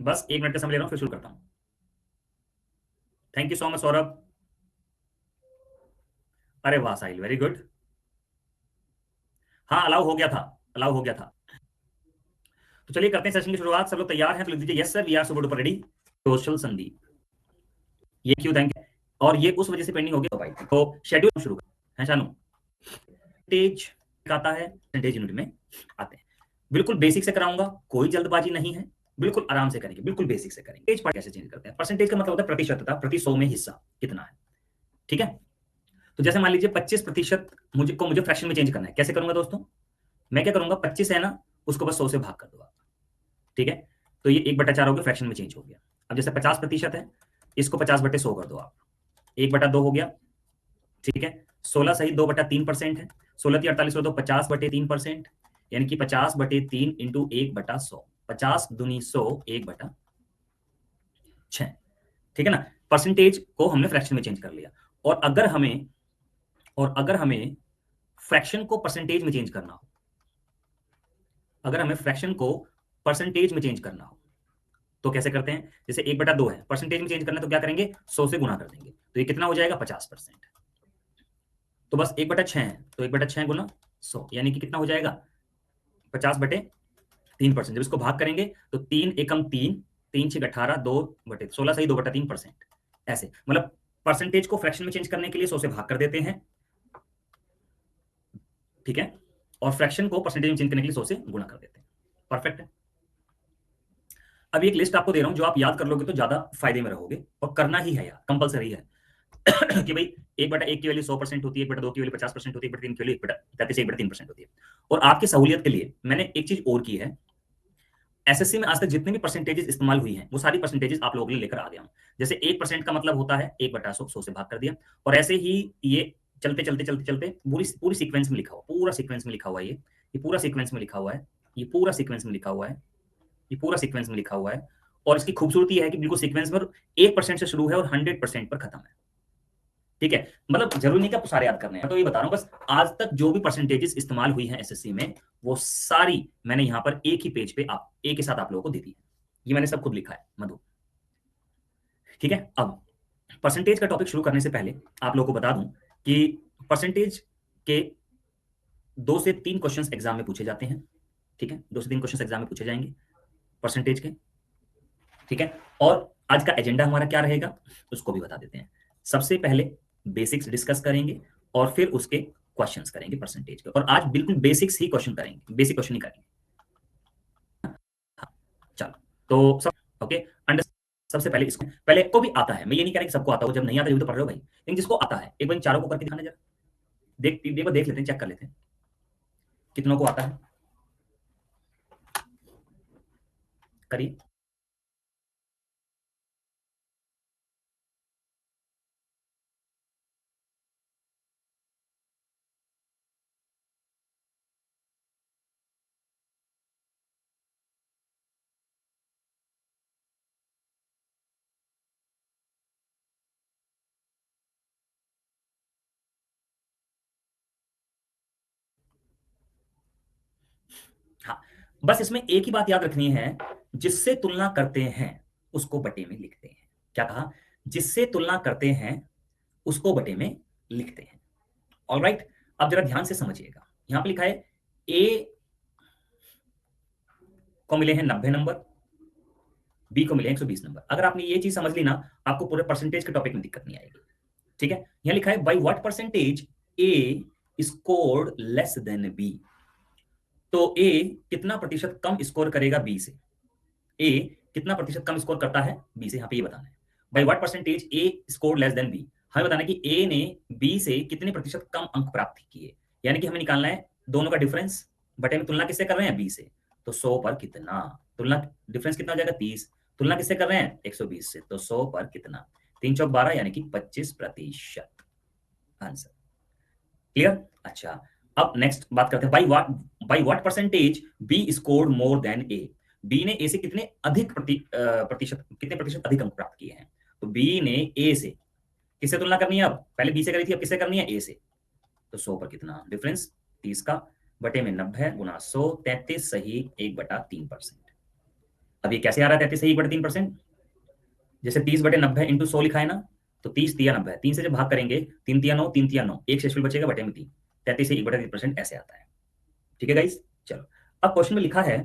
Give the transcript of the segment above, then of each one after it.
बस 1 मिनट का समय ले रहा हूं, फिर शुरू करता हूं। Thank you so much Saurabh. अरे वाह साहिल, वेरी गुड। हाँ, अलाउ हो गया था, अलाउ हो गया था। तो चलिए करते हैं सेशन की शुरुआत। सब लोग तैयार हैं तो लिख दीजिए yes sir, we are super duper ready. Social Sandeep, ये क्यों, थैंक यू। और ये उस वजह से पेंडिंग हो गया भाई। तो शेड्यूल शुरू करते हैं। शानू, परसेंटेज आता है, परसेंटेज यूनिट में आते हैं। बिल्कुल बेसिक से कराऊंगा, कोई जल्दबाजी नहीं है, बिल्कुल आराम से करेंगे, बिल्कुल बेसिक से करेंगे। परसेंटेज कैसे चेंज करते हैं? परसेंटेज का मतलब होता है प्रतिशतता, प्रति 100 में हिस्सा कितना है। ठीक है, तो जैसे मान लीजिए 25% मुझे फ्रैक्शन में चेंज करना है। कैसे करूंगा दोस्तों? मैं क्या करूंगा, 25 है ना, उसको बस 100 से भाग कर दो आप। ठीक है, तो ये 1/4 हो गया, फ्रैक्शन में चेंज हो गया। अब जैसे 50% है, इसको 50/100 कर दो आप, 1/2 हो गया। ठीक है, 16 सही 2/3% है, 16 की 48 कर दो, 50/3%, यानी कि 50/3 इंटू 1/100, 50 दूनी 100, 1/6। ठीक है ना, परसेंटेज को हमने फ्रैक्शन में चेंज कर लिया। और अगर हमें फ्रैक्शन को परसेंटेज में चेंज करना हो, अगर हमें फ्रैक्शन को परसेंटेज में चेंज करना हो तो कैसे करते हैं? जैसे 1/2 है, परसेंटेज में चेंज करना है तो क्या करेंगे, 100 से गुना कर देंगे, तो ये कितना हो जाएगा, 50%। तो बस 1/6 है, तो 1/6 गुना 100 यानी कि कितना हो जाएगा, 50/3%। जब इसको भाग करेंगे तो 3 एकम 3, 3 6 18, 2/16 सही 2/3%। ऐसे मतलब परसेंटेज को फ्रैक्शन में चेंज करने के लिए 100 से भाग कर देते हैं। ठीक है, और फ्रैक्शन को परसेंटेज में चेंज करने के लिए 100 से गुणा कर देते हैं। परफेक्ट है। अब एक लिस्ट आपको दे रहा हूं, जो आप याद कर लोगे तो ज्यादा फायदे में रहोगे, और करना ही है यार, कंपलसरी है। कि भाई 1/1 की वैल्यू 100% होती है, 1/2 की वैल्यू 50% होती है, 1/3 की वैल्यू 1/3% होती है। और आपकी सहूलियत के लिए मैंने एक चीज और की है। एसएससी में आज तक जितनी भी परसेंटेजेस इस्तेमाल हुई हैं, वो सारी परसेंटेजेस आप लोगों के लिए लेकर आ गया हूं। जैसे 1% का मतलब होता है 1/100, 100 से भाग कर दिया। और ऐसे ही ये चलते चलते चलते चलते पूरी पूरी सीक्वेंस में लिखा हुआ, पूरा सीक्वेंस में लिखा हुआ है, ये पूरा सीक्वेंस में लिखा हुआ है, ये पूरा सीक्वेंस में लिखा हुआ है, ये पूरा सीक्वेंस में लिखा हुआ है। और इसकी खूबसूरती है कि बिल्कुल सीक्वेंस पर 1% से शुरू है और 100% पर खत्म है। ठीक है, मतलब जरूरी नहीं कि आपको सारे याद करने हैं, तो ये बता रहा हूं बस आज तक जो भी परसेंटेजेस इस्तेमाल हुई हैं एसएससी में, वो सारी मैंने यहां पर एक ही पेज पे आप एक के साथ आप लोगों को दे दी है। ये मैंने सब खुद लिखा है, मधु। ठीक है, अब परसेंटेज का टॉपिक शुरू करने से पहले आप लोगों को बता दूं कि परसेंटेज के 2 से 3 क्वेश्चंस एग्जाम में पूछे जाते हैं। ठीक है, 2 से 3 क्वेश्चंस एग्जाम में पूछे जाएंगे परसेंटेज के। ठीक है, और आज का एजेंडा हमारा क्या रहेगा उसको भी बता देते हैं। सबसे पहले बेसिक्स डिस्कस करेंगे और फिर उसके क्वेश्चंस करेंगे परसेंटेज के। और आज बिल्कुल बेसिक्स ही क्वेश्चन करेंगे, बेसिक क्वेश्चन ही करेंगे। हाँ, चलो तो सब ओके अंडर। सबसे पहले इसको पहले को भी आता है, मैं ये नहीं कह रहा कि सबको आता हो, जब नहीं आता जब तो पढ़ रहे हो भाई, लेकिन जिसको आता है एक बार इन चारों को करके दिखाना जरा। देख लेते हैं, चेक कर लेते हैं कितनों को आता है। करिए। हाँ, बस इसमें एक ही बात याद रखनी है, जिससे तुलना करते हैं उसको बटे में लिखते हैं। क्या कहा? जिससे तुलना करते हैं उसको बटे में लिखते हैं। ऑलराइट, अब जरा ध्यान से समझिएगा। यहां पे लिखा है ए को मिले हैं 90 नंबर, बी को मिले हैं 120 नंबर। अगर आपने ये चीज समझ ली ना, आपको पूरे परसेंटेज के टॉपिक में दिक्कत नहीं आएगी। ठीक है, यहां लिखा है by what percentage A scored less than B. तो ए कितना प्रतिशत कम स्कोर करेगा बी से? ए कितना प्रतिशत कम स्कोर करता है बी से, यहाँ पे ये बताना है। By what percentage A score less than B, हमें बताना है कि ए ने बी से कितने प्रतिशत कम अंक प्राप्त किए। यानी कि हमें निकालना है दोनों का डिफरेंस, बटे में तुलना किससे कर रहे हैं, बी से। तो 100 पर कितना तुलना, डिफरेंस कितना हो जाएगा 30, तुलना किससे कर रहे हैं 120 से, तो 100 पर कितना, 3 चौक 12 यानी कि 25%। Answer clear. अच्छा, अब नेक्स्ट बात करते हैं by what percentage B scored more than A. B ने ए से कितने अधिक कितने प्रतिशत अधिक अंक प्राप्त किए हैं? तो बी ने ए से किससे तुलना करनी है? अब पहले बी से करी थी, अब किससे करनी है, ए से। तो 100 पर कितना डिफरेंस, 30 का, बटे में 90 गुना 100, 33 सही 1/3%। अब ये कैसे आ रहा है 33 से 1/3%? जैसे 30/90 इंटू 100 लिखा है ना, तो 30 तिया 90, 3 से जब भाग करेंगे, 3 तिया 9, 3 तिया 9, एक शेषफल बचेगा बटे में 3, 33 से 1/3% ऐसे आता है। ठीक है गाइस, चलो अब क्वेश्चन में लिखा है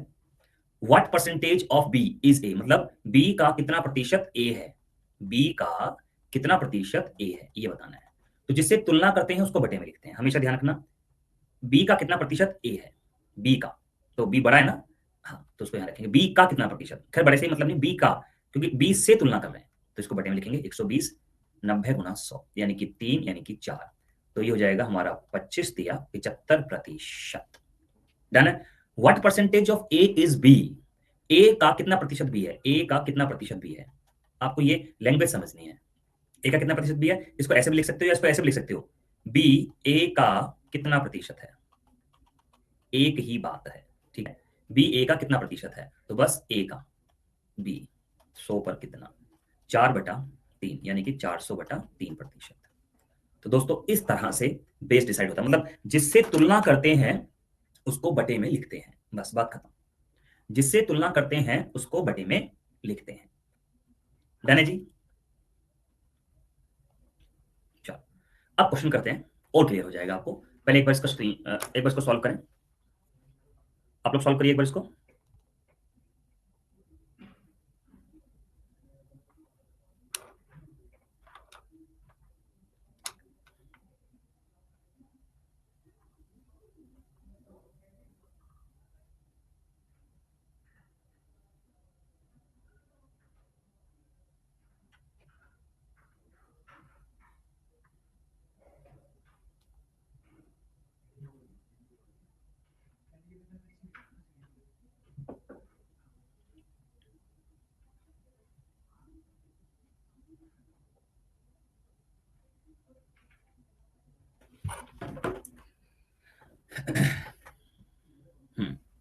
what percentage of B is A, मतलब बी का कितना प्रतिशत ए है, बी का कितना प्रतिशत ए है ये बताना है। तो जिससे तुलना करते हैं उसको बटे में लिखते हैं, हमेशा ध्यान रखना। बी का कितना प्रतिशत ए है, बी का, तो बी बड़ा है ना, हाँ तो उसको यहाँ रखेंगे बी का कितना प्रतिशत, खैर बड़े से ही मतलब नहीं, बी का, क्योंकि 20 से तुलना कर रहे हैं तो इसको बटे में लिखेंगे 120, 90 गुना 100 यानी कि 3 यानी कि 4, तो ये हो जाएगा हमारा 25 या 75%। डन है। What percentage of A is B, A का कितना प्रतिशत बी है, ए का कितना प्रतिशत बी है, आपको ये लैंग्वेज समझनी है। ए का कितना प्रतिशत बी है, इसको ऐसे भी लिख सकते हो या इसको ऐसे भी लिख सकते हो, बी ए का कितना प्रतिशत है, एक ही बात है, ठीक है। बी ए का कितना प्रतिशत है, तो बस ए का, बी 100 पर कितना, 4/3 यानी कि 400/3%। तो दोस्तों इस तरह से बेस डिसाइड होता है, मतलब जिससे तुलना करते हैं उसको बटे में लिखते हैं, बस बात खत्म। जिससे तुलना करते हैं उसको बटे में लिखते हैं। डन है जी। चलो अब क्वेश्चन करते हैं और क्लियर हो जाएगा आपको। पहले एक बार इसका स्क्रीन एक बार इसको सॉल्व करें, आप लोग सॉल्व करिए एक बार इसको।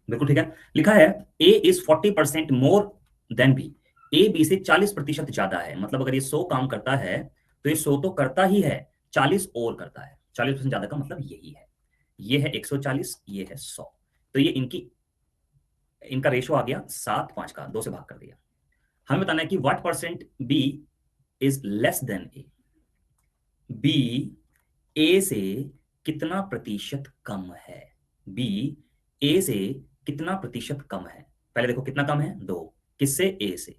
बिल्कुल ठीक है। लिखा है A is 40% more than B, A B से 40% ज्यादा है, मतलब अगर ये 100 काम करता है तो ये 100 तो करता ही है, 40 और करता है, 40% ज्यादा का मतलब यही है, ये है 140, ये है 100, तो ये इनका रेशो आ गया 7:5 का, 2 से भाग कर दिया। हमें बताना है कि what percent B is less than A, B A से कितना प्रतिशत कम है, बी ए से कितना प्रतिशत कम है। पहले देखो कितना कम है, 2, किससे, ए से,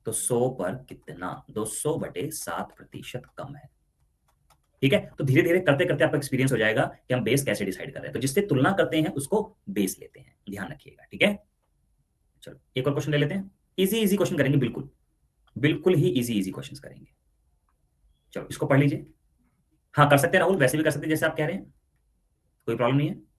तो 100 पर कितना, 200/7% कम है। ठीक है, तो धीरे धीरे करते करते आपका एक्सपीरियंस हो जाएगा कि हम बेस कैसे डिसाइड कर रहे हैं, तो जिससे तुलना करते हैं उसको बेस लेते हैं, ध्यान रखिएगा। ठीक है, चलो एक और क्वेश्चन ले लेते हैं। इजी इजी क्वेश्चन करेंगे, बिल्कुल बिल्कुल ही इजी इजी क्वेश्चन करेंगे। चलो इसको पढ़ लीजिए। हाँ कर सकते हैं राहुल, वैसे भी कर सकते हैं जैसे आप कह रहे हैं, कोई प्रॉब्लम नहीं है।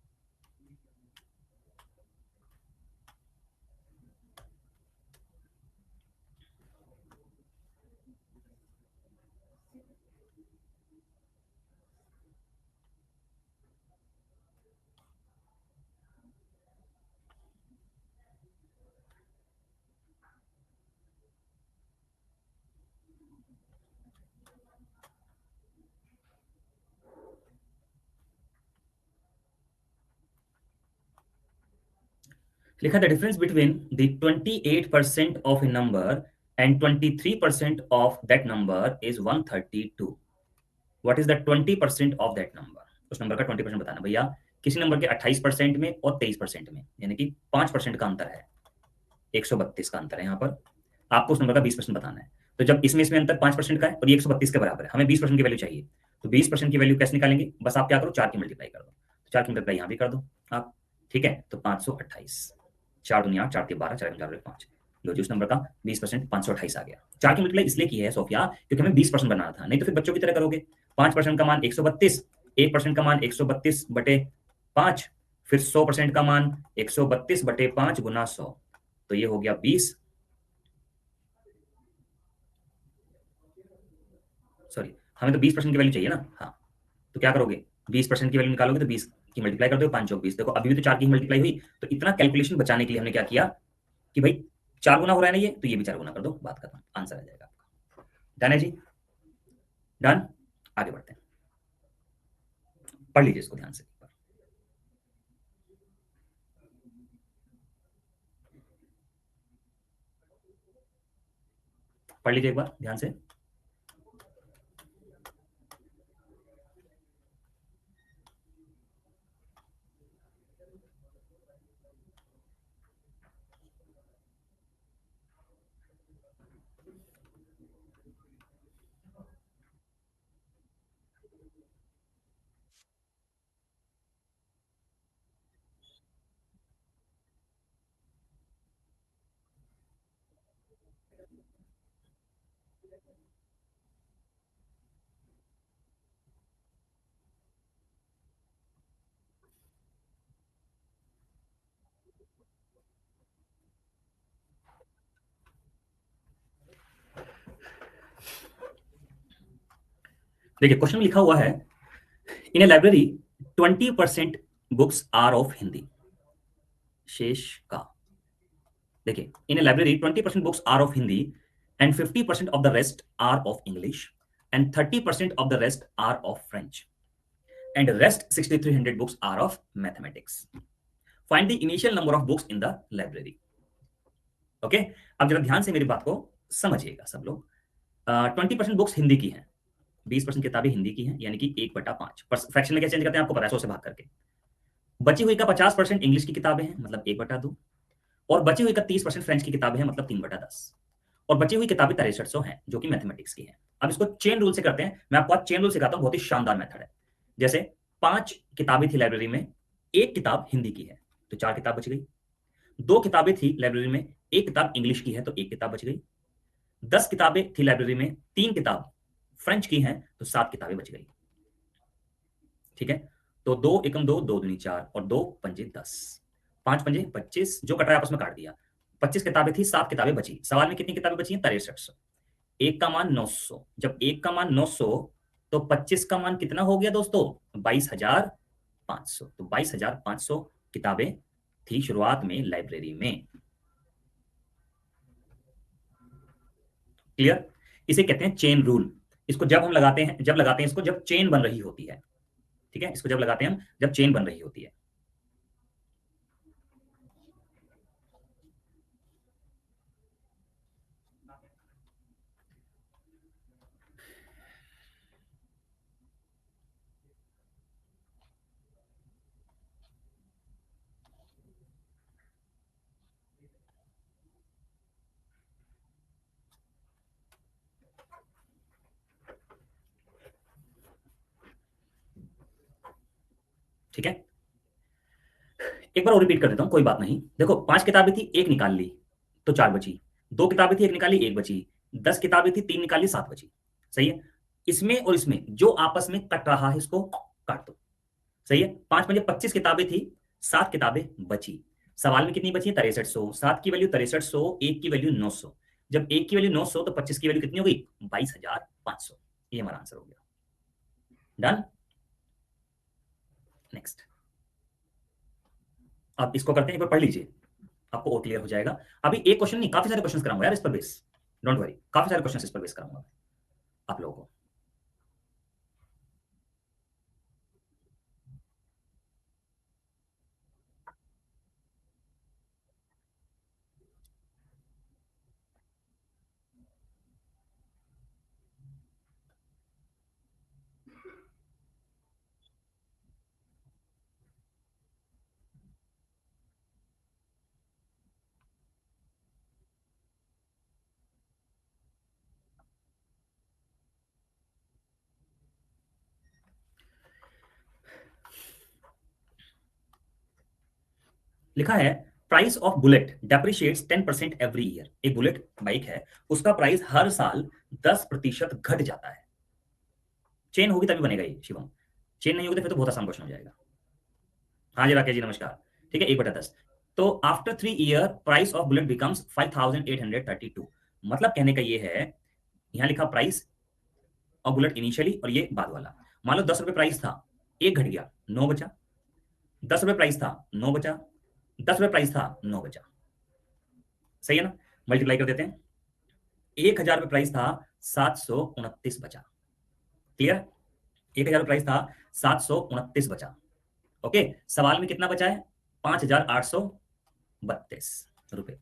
लिखा the difference between the 28% of A number and 23% of that number is 132। What is the 20% of that number, उस नंबर का 20% बताना भैया। किसी नंबर के 28% में और 23% में, यानी कि 5% का अंतर है, 132 का अंतर है यहाँ पर, आपको उस नंबर का 20% बताना है। तो जब इसमें अंतर 5% का है और ये 132 के बराबर है, हमें 20% की वैल्यू चाहिए, तो 20% की वैल्यू कैसे निकालेंगे, बस आप क्या करो, 4 की मल्टीप्लाई कर दो, तो 4 की मल्टीप्लाई यहाँ भी कर दो आप। ठीक है, तो 528, 4 दूनी 8, 4 के 12, 4 5 लो जी, उस नंबर का 20% 528 आ गया। 4 की मल्टीप्लाई इसलिए की है सोफिया क्योंकि हमें 20% बनाना था, नहीं तो फिर बच्चों की तरह करोगे। 5% का मान 132, 1% का मान 132/5, फिर 100% का मान 132/5 गुना 100, तो ये हो गया 20, सॉरी हमें तो 20% की वैल्यू चाहिए ना, हाँ तो क्या करोगे, 20% की वैल्यू निकालोगे तो 20 की मल्टीप्लाई कर दो, 5 चौक 20, देखो अभी भी तो 4 की मल्टीप्लाई हुई, तो इतना कैलकुलेशन बचाने के लिए हमने क्या किया कि भाई 4 गुना हो रहा है ना ये, तो ये भी 4 गुना कर दो, बात खत्म, आंसर आ जाएगा आपका। डन है जी, डन। आगे बढ़ते हैं, पढ़ लीजिए इसको ध्यान से। पढ़ लीजिए एक बार ध्यान से। देखिए क्वेश्चन में लिखा हुआ है, in a library 20% books are of Hindi. शेष का, देखिए in a library 20% books are of Hindi and 50% of the rest are of English and 30% of the rest are of French and rest 6300 books are of mathematics. Find the initial number of books in the library. Okay, अब जरा ध्यान से मेरी बात को समझिएगा सब लोग। 20% बुक्स हिंदी की हैं, 20% किताबें हिंदी की हैं, यानी कि 1/5। फ्रैक्शन में कैसे चेंज करते हैं आपको पता है, 100 से भाग करके। बची हुई का 50% इंग्लिश की किताबें हैं, मतलब 1/2, और बची हुई का 30% फ्रेंच की किताबें हैं, मतलब 3/10, और बची हुई किताबें 6300 हैं जो कि मैथमेटिक्स की हैं। अब इसको चेन रूल से करते हैं। मैं आपको आज चेन रूल सिखाता हूं, बहुत ही शानदार मेथड है। जैसे 5 किताबें थी लाइब्रेरी में, एक किताब हिंदी की है तो 4 किताब बच गई। 2 किताबें थी लाइब्रेरी में, एक किताब इंग्लिश की है तो 1 किताब बच गई। 10 किताबें थी लाइब्रेरी में, 3 किताब फ्रेंच की हैं तो 7 किताबें बच गई। ठीक है, तो 2 एकम 2, 2 दूनी 4 और 2 पंजे 10, 5 पंजे 25, जो कट रहा है आपस में काट दिया। 25 किताबें थी, 7 किताबें बची। सवाल में कितनी किताबें बची हैं? 6300। एक का मान 900, जब एक का मान 900 तो 25 का मान कितना हो गया दोस्तों? 22,500। तो 22,500 किताबें थी शुरुआत में लाइब्रेरी में। क्लियर? इसे कहते हैं चेन रूल। इसको जब हम लगाते हैं, जब लगाते हैं इसको जब चेन बन रही होती है। ठीक है, इसको जब लगाते हैं हम जब चेन बन रही होती है। ठीक है, एक बार और रिपीट कर देता हूं, कोई बात नहीं। देखो 5 किताबें थी, एक निकाल ली तो 4 बची। 2 किताबें थी, एक निकाली 1 बची। 10 किताबें थी, 3 निकाली 7 बची। सही है, इसमें और इसमें जो आपस में कट रहा है इसको काट दो। सही है, 5 पंजे 25 किताबें थी, 7 किताबें बची। सवाल में कितनी बची? 6300। 7 की वैल्यू 6300, 1 की वैल्यू 900। जब 1 की वैल्यू 900 तो 25 की वैल्यू कितनी हो गई? 22,500। ये हमारा आंसर हो गया। डन। नेक्स्ट, अब इसको करते हैं, एक बार पढ़ लीजिए, आपको और क्लियर हो जाएगा। अभी एक क्वेश्चन नहीं, काफी सारे क्वेश्चन कराऊंगा यार इस पर बेस। डोंट वरी, काफी सारे क्वेश्चन इस पर बेस कराऊंगा आप लोगों को। लिखा है, price of bullet depreciates 10% every year. एक बुलेट बाइक है, उसका प्राइस हर साल 10% घट जाता है। चेन होगी तभी बनेगा ये शिवम, चेन नहीं होगी तो फिर तो बहुत आसान क्वेश्चन हो जाएगा। हाँ जी राकेश जी नमस्कार। ठीक है, 1/10। तो after 3 year price of bullet becomes 5,832। मतलब कहने का ये है, यहाँ लिखा प्राइस और बुलेट इनिशियली और ये बाद वाला। मान लो 10 रुपए प्राइस था, एक घट गया 9 बचा। 10 रुपए प्राइस था 9 बचा। 10 रुपए प्राइस था 9 बचा। सही है ना? मल्टीप्लाई कर देते हैं। 1,000 रुपए प्राइस था, 729 बचा। क्लियर? 1,000 प्राइस था, 729 बचा। ओके, सवाल में कितना बचा है? 5,832 रुपए।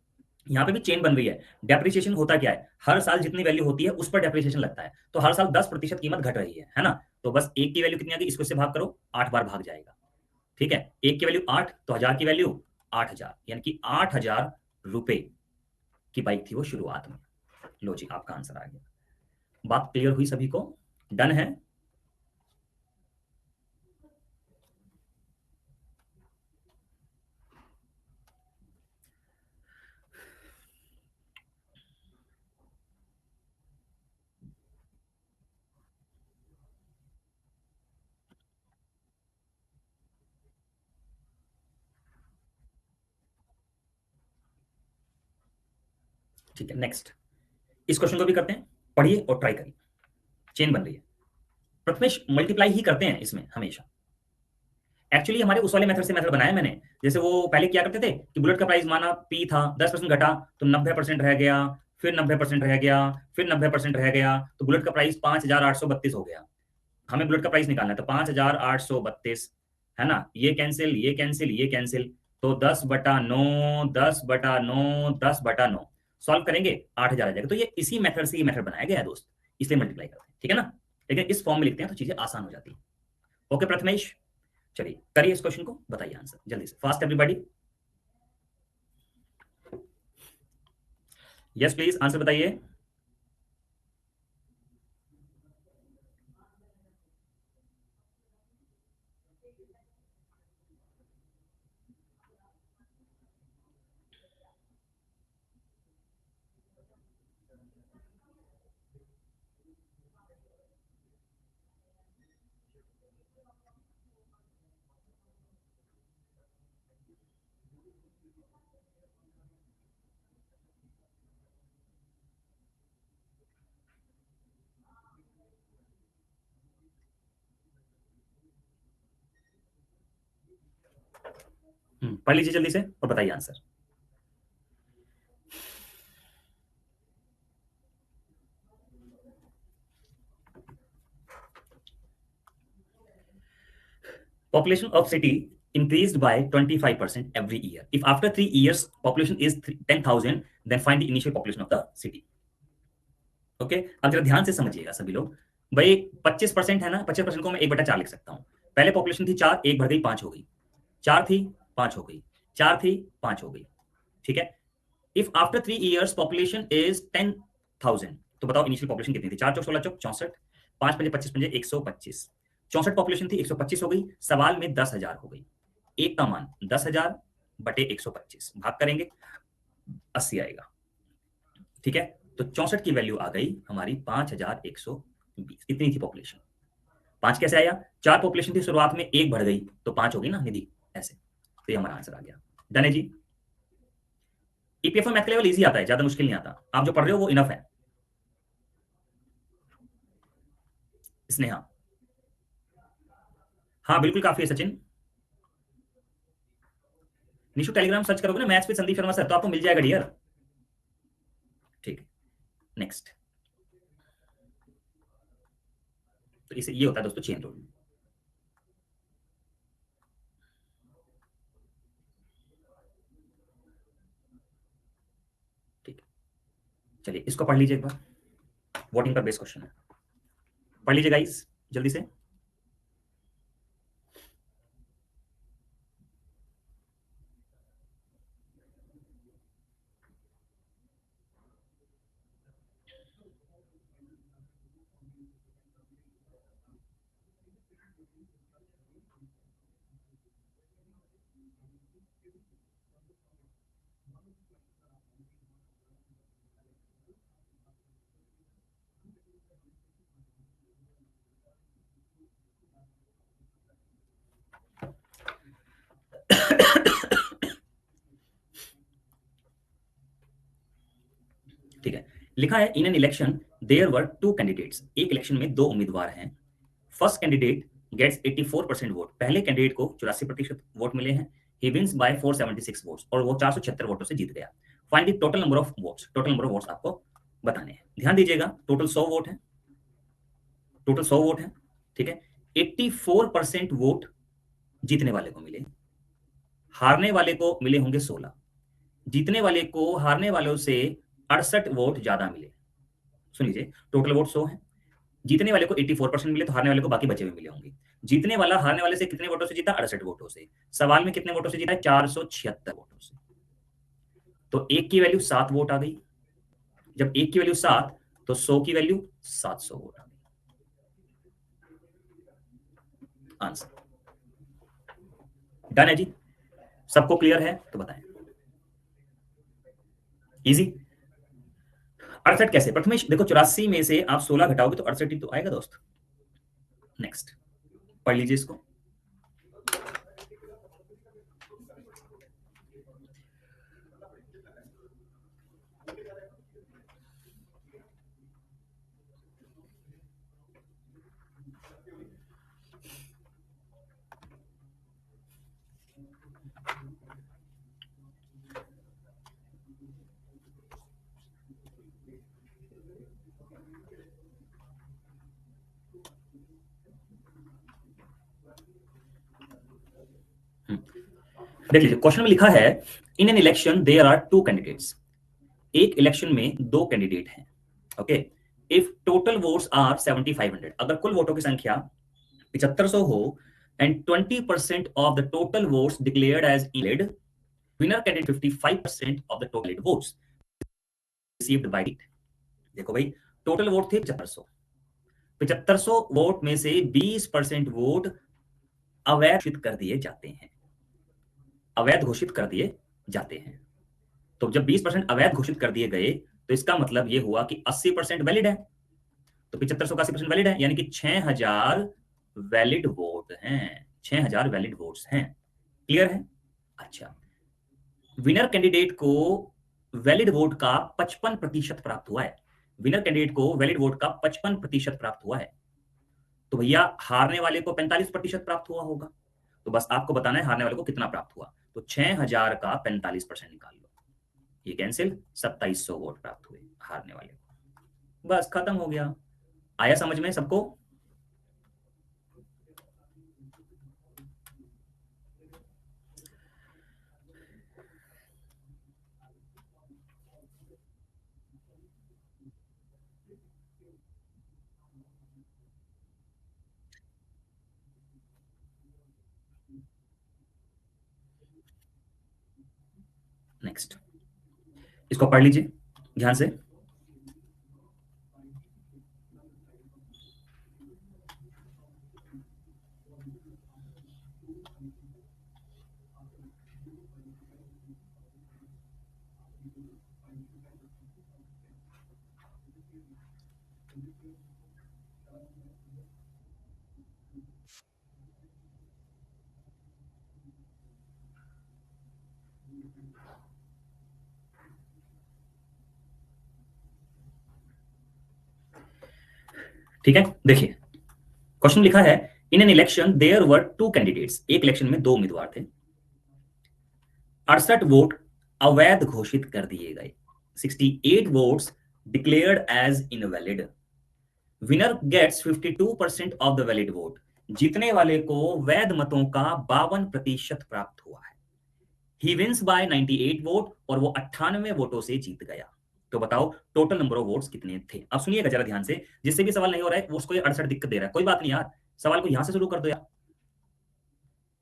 यहाँ पे भी चेन बन रही है। डेप्रिसिएशन होता क्या है, हर साल जितनी वैल्यू होती है उस पर डेप्रिसिएशन लगता है, तो हर साल 10% कीमत घट रही है ना। तो बस एक की वैल्यू कितनी आ गई, इसको से भाग करो, 8 बार भाग जाएगा। ठीक है, एक की वैल्यू 8 तो 1000 की वैल्यू 8000, यानी कि 8000 रुपए की बाइक थी वो शुरुआत में। लो जी, आपका आंसर आ गया। बात क्लियर हुई सभी को? डन है? ठीक है, नेक्स्ट इस क्वेश्चन को भी करते हैं, पढ़िए और ट्राई करिए। चेन बन रही है। प्रथमेश मल्टीप्लाई ही करते हैं इसमें हमेशा। एक्चुअली हमारे उस वाले मेथड से मेथड बनाया मैंने, जैसे वो पहले क्या करते थे कि बुलेट का प्राइस माना पी था, 10% घटा तो 90% रह गया, फिर 90% रह गया, फिर 90% रह गया, तो बुलेट का प्राइस 5832 हो गया। हमें बुलेट का प्राइस निकालना है, तो 5832 है ना, ये कैंसिल, ये कैंसिल, ये कैंसिल, तो 10/9, 10/9, 10/9 सॉल्व करेंगे 8000 आ जाएगा। तो ये इसी मेथड से ये मेथड बनाया गया है दोस्त, इसलिए मल्टीप्लाई करते हैं, ठीक है ना। लेकिन इस फॉर्म में लिखते हैं तो चीजें आसान हो जाती है। ओके प्रथमेश, चलिए करिए इस क्वेश्चन को, बताइए आंसर जल्दी से, fast everybody. Yes please, answer बताइए। पढ़ लीजिए जल्दी से और बताइए answer. Population of city increased by 25% every year. If after 3 years population is 10,000, then find the initial population of the city. Okay, अब जरा ध्यान से समझिएगा सभी लोग। भाई 25% है ना, 25% को मैं 1/4 लिख सकता हूँ। पहले पॉपुलेशन थी 4, 1 बढ़ गई 5 हो गई, 4 थी 5 हो गई, 4 थी 5 हो गई। ठीक है, if after 3 years population is 10,000, तो बताओ इनिशियल पॉपुलेशन कितनी थी? 4 चौक 16 चौक 64, 5 पंजे 25 पंजे 125, 64 पॉपुलेशन थी, 125 हो गई, सवाल में 10,000 हो गई। एक का मान 10,000 बटे 125 भाग करेंगे 80 आएगा। ठीक है, तो 64 की वैल्यू आ गई हमारी 5120, इतनी थी पॉपुलेशन। 5 कैसे आया? 4 पॉपुलेशन थी शुरुआत में, 1 बढ़ गई तो 5 होगी ना निधि, ऐसे। तो ये हमारा आंसर आ गया। डन है जी। ईपीएफओ मैथ लेवल इजी आता है, ज्यादा मुश्किल नहीं आता, आप जो पढ़ रहे हो वो इनफ है। स्नेहा, हाँ बिल्कुल काफी है सचिन। निशु टेलीग्राम सर्च करोगे ना मैथ्स पे संदीप शर्मा सर, तो आपको मिल जाएगा डियर। ठीक है, नेक्स्ट। तो इसे ये होता है दोस्तों चेन रूल। ठीक है, चलिए इसको पढ़ लीजिए एक बार, वोटिंग पर बेस क्वेश्चन है, पढ़ लीजिए गाइस जल्दी से। ठीक है, लिखा है in an election there were 2 candidates, एक इलेक्शन में 2 उम्मीदवार हैं। फर्स्ट कैंडिडेट गेट्स 84% वोट, पहले कैंडिडेट को 84% वोट मिले हैं। ही विंस बाय 476 वोट्स, और वो 476 वोटों से जीत गया। Find the total number of votes, total number of votes आपको बताने हैं। ध्यान दीजिएगा, टोटल 100 वोट है, टोटल 100 वोट है। ठीक है, 84% वोट जीतने वाले को मिले, हारने वाले को मिले होंगे 16। जीतने वाले को हारने वालों से 68 वोट ज्यादा मिले। सुन लीजिए, टोटल वोट 100 है, जीतने वाले को 84% मिले तो हारने वाले को बाकी बचे हुए मिले होंगे। जीतने वाला हारने वाले से कितने वोटों से जीता? 68 वोटों से। सवाल में कितने वोटों से जीता है? 476 वोटों से। तो एक की वैल्यू 7 वोट आ गई। जब एक की वैल्यू 7, तो 100 की वैल्यू 700 वोट आ गई। आंसर डन है जी। सबको क्लियर है तो बताएं। इजी। 68 कैसे? प्रथमेश देखो, 84 में से आप 16 घटाओगे तो 68 ही तो आएगा दोस्त। नेक्स्ट पढ़ लीजिए इसको। देख लीजिए, क्वेश्चन में लिखा है in an election there are two candidates. एक इलेक्शन में दो कैंडिडेट हैं। Okay, if total votes are 7500, अगर कुल वोटों की संख्या 7500 हो and 20% of the total votes declared as इलेड, winner candidate 55% of the total votes received by it. देखो भाई, टोटल वोट थे 7500, 7500 वोट में से 20% वोट अवैध घोषित कर दिए जाते हैं। अवैध घोषित कर दिए जाते हैं। तो जब 20% अवैध घोषित कर दिए गए तो इसका मतलब यह हुआ कि 80% वैलिड है। तो 7500 का 80% वैलिड है, यानी कि 6000 वैलिड वोट हैं। 6000 वैलिड वोट्स हैं। क्लियर है? अच्छा, विनर कैंडिडेट को वैलिड वोट का 55% प्राप्त हुआ है। विनर कैंडिडेट को वैलिड वोट का 55% प्राप्त हुआ है। तो भैया हारने वाले को 45% प्राप्त हुआ होगा। तो बस आपको बताना है हारने वाले को कितना प्राप्त हुआ। तो 6000 का 45% निकाल लो, ये कैंसिल, 2700 वोट प्राप्त हुए हारने वाले को। बस खत्म हो गया। आया समझ में सबको? नेक्स्ट इसको पढ़ लीजिए ध्यान से। ठीक है, देखिए क्वेश्चन लिखा है in an election there were two candidates. एक इलेक्शन में दो उम्मीदवार थे। 68 वोट अवैध घोषित कर दिए गए। 68 votes declared as invalid. Winner gets 52% of the valid vote. जीतने वाले को वैध मतों का 52% प्राप्त हुआ है। ही विंस बाय 98 वोट, और वो 98 वोटों से जीत गया। तो बताओ टोटल नंबर ऑफ वोट्स कितने थे? अब सुनिएगा जरा ध्यान से, जिससे भी सवाल नहीं हो रहा है वो उसको ये 68 दिक्कत दे रहा है, कोई बात नहीं यार, सवाल को यहां से शुरू कर दो यार।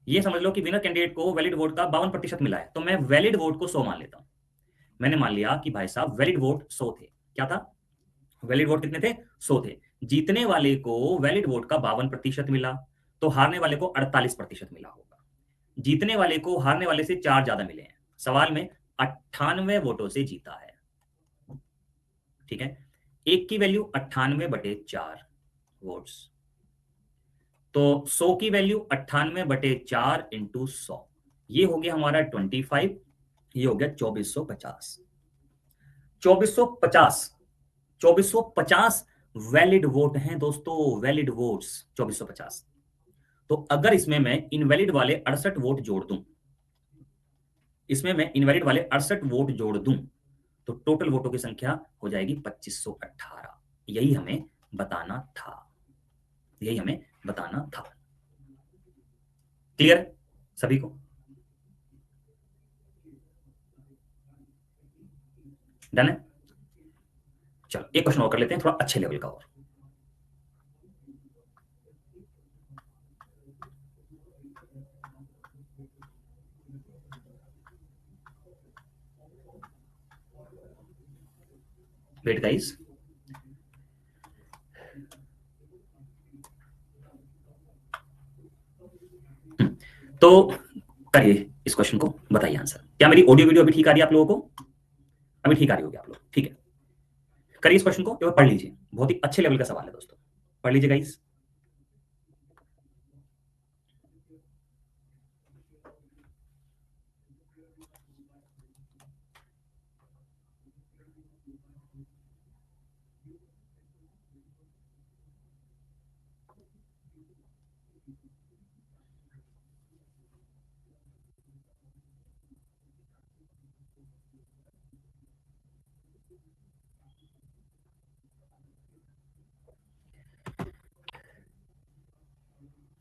ये समझ लो कि विनर कैंडिडेट को वैलिड वोट का 52% मिला है, तो मैं वैलिड वोट को 100 मान लेता हूं। मैंने मान लिया कि भाई साहब वैलिड वोट 100 थे। क्या था? वैलिड वोट कितने थे? 100 थे। जीतने वाले को वैलिड वोट का 52% मिला, तो हारने वाले को 48% मिला होगा। जीतने वाले को हारने वाले से 4 ज्यादा मिले हैं। सवाल में 98 वोटों से जीता है। ठीक है, एक की वैल्यू 98/4 वोट्स, तो 100 की वैल्यू 98/4 इंटू 100, ये हो गया हमारा 25। ये हो गया 2450। 2450, 2450 वैलिड वोट हैं दोस्तों, वैलिड वोट्स 2450। तो अगर इसमें मैं इनवैलिड वाले 68 वोट जोड़ दूं, इसमें मैं इनवैलिड वाले 68 वोट जोड़ दूं, तो टोटल वोटों की संख्या हो जाएगी 2518। यही हमें बताना था, यही हमें बताना था। क्लियर सभी को? डन है। चलो एक क्वेश्चन और कर लेते हैं, थोड़ा अच्छे लेवल का और। वेट गाइस, तो करिए इस क्वेश्चन को, बताइए आंसर। क्या मेरी ऑडियो वीडियो अभी ठीक आ रही है आप लोगों को? अभी ठीक आ रही होगी आप लोग, ठीक है। करिए इस क्वेश्चन को, एक बार पढ़ लीजिए, बहुत ही अच्छे लेवल का सवाल है दोस्तों, पढ़ लीजिए गाइस।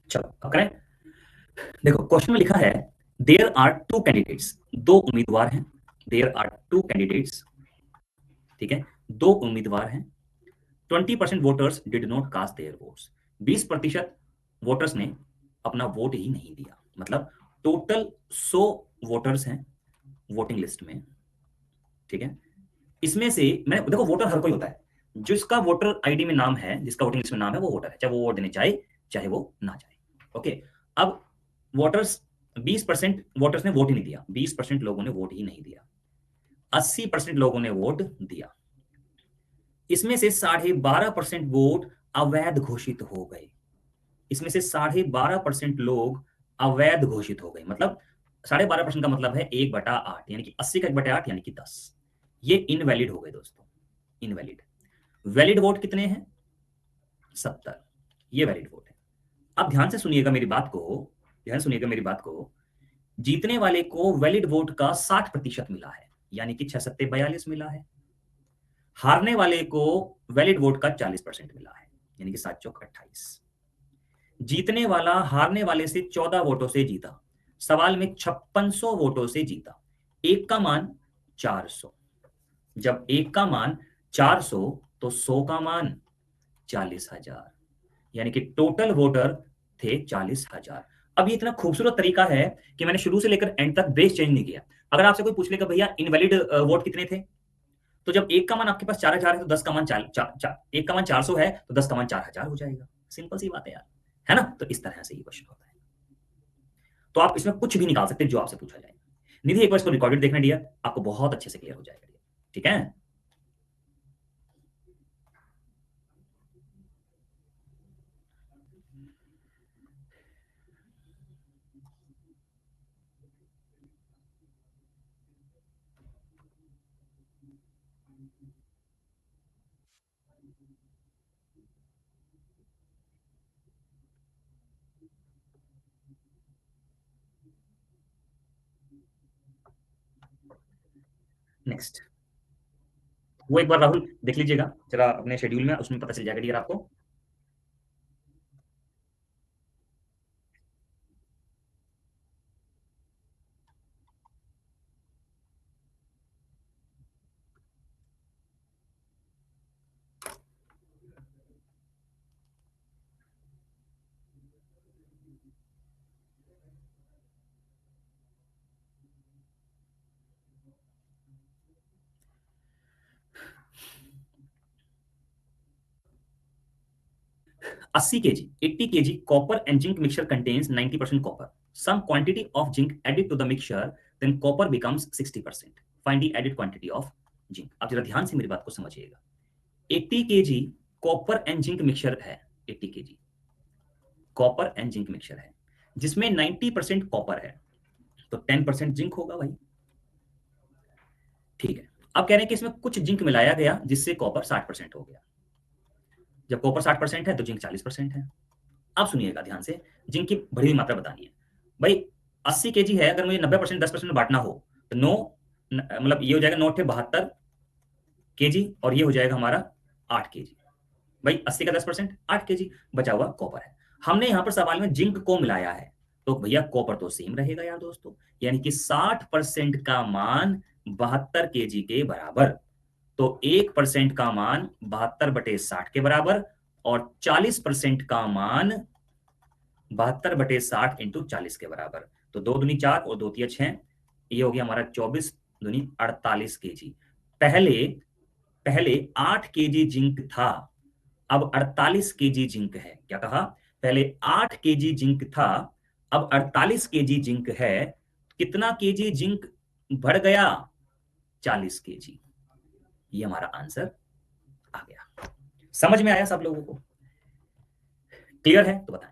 चलो अब करें। देखो क्वेश्चन में लिखा है देयर आर टू कैंडिडेट्स, दो उम्मीदवार हैं। देयर आर टू कैंडिडेट्स, ठीक है, दो उम्मीदवार हैं। 20% voters did not cast their votes, 20% voters ने अपना वोट ही नहीं दिया। मतलब टोटल 100 वोटर्स हैं वोटिंग लिस्ट में, ठीक है। इसमें से मैं देखो, वोटर हर कोई होता है, जिसका वोटर आईडी में नाम है, जिसका वोटिंग लिस्ट में नाम है, वो वोटर है, चाहे वो वोट देने जाए चाहे वो ना जाए। ओके, अब वोटर्स 20% वोटर्स ने वोट ही नहीं दिया, 20% लोगों ने वोट ही नहीं दिया, 80% लोगों ने वोट दिया। इसमें से 12.5% वोट अवैध घोषित हो गए। इसमें से 12.5% लोग अवैध घोषित हो गए। मतलब 12.5% का मतलब है 1/8, यानी कि 80 का 1/8 यानी कि 10। ये इनवैलिड हो गए दोस्तों, इनवैलिड। वैलिड वोट कितने हैं? 70, ये वैलिड वोट है। अब ध्यान से सुनिएगा मेरी बात को, ध्यान सुनिएगा मेरी बात को। जीतने वाले को वैलिड वोट का 60% मिला है, यानी कि 6 सत्ते 42 मिला है। हारने वाले को वैलिड वोट का 40% मिला है, यानी कि 7 चौक 28। जीतने वाला हारने वाले से 14 वोटों से जीता, सवाल में 5600 वोटों से जीता। एक का मान 400, जब एक का मान 400 तो 100 का मान 40,000, यानी कि टोटल वोटर थे 40,000। अब ये इतना खूबसूरत तरीका है कि मैंने शुरू से लेकर एंड तक बेस चेंज नहीं किया। अगर आपसे कोई पूछ लेगा भैया इनवैलिड वोट कितने थे, तो जब एक का मान आपके पास 4,000 है तो 10 का मान एक का मान 400 है तो 10 का मान 4,000 हो जाएगा। सिंपल सी बात है यार, है ना? तो इस तरह से ये क्वेश्चन होता है। तो आप इसमें कुछ भी निकाल सकते हैं जो आपसे पूछा जाए। निधि एक बार इसको रिकॉर्डेड देखना डियर, आपको बहुत अच्छे से क्लियर हो जाएगा, ठीक है। नेक्स्ट, वो एक बार राहुल देख लीजिएगा जरा अपने शेड्यूल में, उसमें पता चल जाएगा डियर आपको। 80 kg, 80 kg copper and zinc mixture contains 90% copper. Some quantity of zinc added to the mixture, then copper becomes 60%. Find the added quantity of zinc. आप जरा ध्यान से मेरी बात को समझिएगा। 80 kg copper and zinc mixture है, 80 kg copper and zinc mixture है, जिसमें 90% कॉपर है, तो 10% जिंक होगा भाई, ठीक है। अब कह रहे हैं कि इसमें कुछ जिंक मिलाया गया जिससे कॉपर 60% हो गया। जब कॉपर 60% है तो जिंक 40% है। आप सुनिएगा ध्यान से, जिंक की बढ़ी हुई मात्रा बतानी है भाई। 80 केजी है, अगर मुझे 90% 10% बांटना हो तो नौ, मतलब ये हो जाएगा 9/72 केजी, और ये हो जाएगा हमारा 8 केजी। भाई 80 का 10% 8 केजी, बचा हुआ कॉपर है। हमने यहाँ पर सवाल में जिंक को मिलाया है, तो भैया कॉपर तो सेम रहेगा यार दोस्तों, यानी कि 60% का मान 72 केजी के बराबर। तो 1% का मान 72/60 के बराबर और 40% का मान 72/60 इंटू 40 के बराबर। तो 2 दूनी 4 और 2 तिया 6, ये हो गया हमारा 24 दूनी 48 केजी। पहले पहले 8 केजी जिंक था, अब 48 केजी जिंक है। क्या कहा? पहले 8 केजी जिंक था, अब 48 केजी जिंक है। कितना केजी जिंक बढ़ गया? 40 केजी। ये हमारा आंसर आ गया। समझ में आया सब लोगों को? क्लियर है तो बताएं।